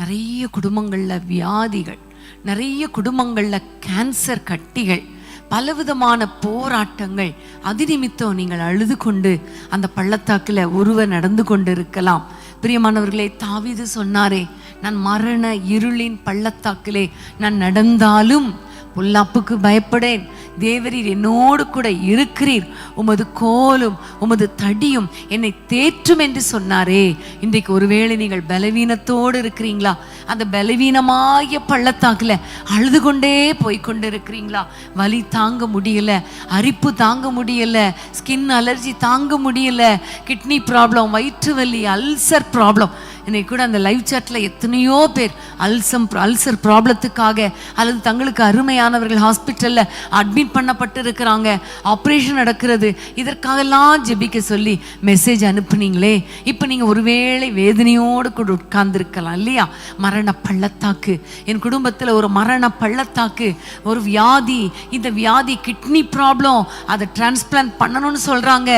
நிறைய குடும்பங்களில் வியாதிகள், நிறைய குடும்பங்களில் கேன்சர் கட்டிகள், பலவிதமான போராட்டங்கள். அது நிமித்தம் நீங்கள் அழுது கொண்டு அந்த பள்ளத்தாக்கில் ஒருவர் நடந்து கொண்டு இருக்கலாம். பிரியமானவர்களே, தாவீது சொன்னாரே, நான் மரண இருளின் பள்ளத்தாக்கிலே நான் நடந்தாலும் பொல்லாப்புக்கு பயப்படேன், தேவரீர் என்னோடு கூட இருக்கிறீர், உமது கோலும் உமது தடியும் என்னை தேற்றும் என்று சொன்னாரே. இன்றைக்கு ஒருவேளை நீங்கள் பலவீனத்தோடு இருக்கிறீங்களா? அந்த பலவீனமாய பள்ளத்தாக்குல அழுது கொண்டே போய்கொண்டு இருக்கிறீங்களா? வலி தாங்க முடியல, அரிப்பு தாங்க முடியல, ஸ்கின் அலர்ஜி தாங்க முடியல, கிட்னி ப்ராப்ளம், வயிற்று வலி, அல்சர் ப்ராப்ளம். இன்னைக்கு கூட அந்த லைவ் சாட்ல எத்தனையோ பேர் அல்சர் ப்ராப்ளத்துக்காக அல்லது தங்களுக்கு அருமையானவர்கள் ஹாஸ்பிட்டல்ல அட்மிட் பண்ணப்பட்டு இருக்கிறாங்க, ஆப்ரேஷன் நடக்கிறது. இதற்காகலாம் ஜெபிக்க சொல்லி மெசேஜ் அனுப்புனீங்களே. இப்போ நீங்க ஒருவேளை வேதனையோடு கூட உட்கார்ந்துருக்கலாம் இல்லையா? மரண பள்ளத்தாக்கு, என் குடும்பத்தில் ஒரு மரண பள்ளத்தாக்கு, ஒரு வியாதி, இந்த வியாதி கிட்னி ப்ராப்ளம், அதை டிரான்ஸ்பிளான்ட் பண்ணணும்னு சொல்றாங்க,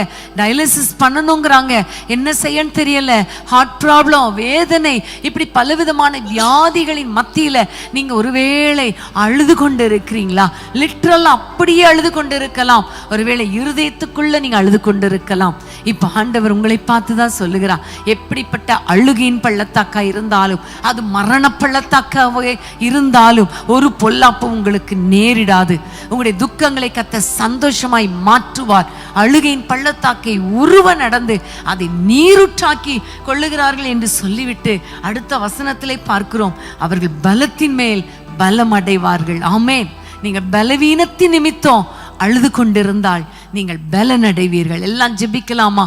டயாலிசிஸ் பண்ணணுங்கிறாங்க, என்ன செய்யன்னு தெரியல, ஹார்ட் ப்ராப்ளம், வேதனை, இப்படி பலவிதமான வியாதிகளின் மத்தியில நீங்க ஒருவேளை அழுது கொண்டு இருக்கிறீங்களா? லிட்டரல் அப்படியே அழுது கொண்டு இருக்கலாம். ஒருவேளை இருதயத்துக்குள்ள நீங்க அழுது கொண்டு இருக்கலாம். இப்ப ஆண்டவர் உங்களை பார்த்துதான் சொல்லுகிறார், எப்படிப்பட்ட அழுகையின் பள்ளத்தாக்கா இருந்தாலும், அது மரண பள்ளத்தாக்காவே இருந்தாலும் ஒரு பொல்லாப்பு உங்களுக்கு நேரிடாது. உங்களுடைய துக்கங்களை கர்த்தர் சந்தோஷமாய் மாற்றுவார். அழுகையின் பள்ளத்தாக்கை உருவ நடந்து அதை நீருற்றாக்கி கொள்ளுகிறார்கள் என்று சொல்லிவிட்டு அடுத்த வசனத்திலே பார்க்கிறோம், அவர்கள் பலத்தின் மேல் பலம் அடைவார்கள். ஆமென். நீங்கள் பலவீனத்தின் நிமித்தம் அழுது கொண்டிருந்தால் நீங்கள் பலன் அடைவீர்கள். எல்லாம் ஜெபிக்கலாமா?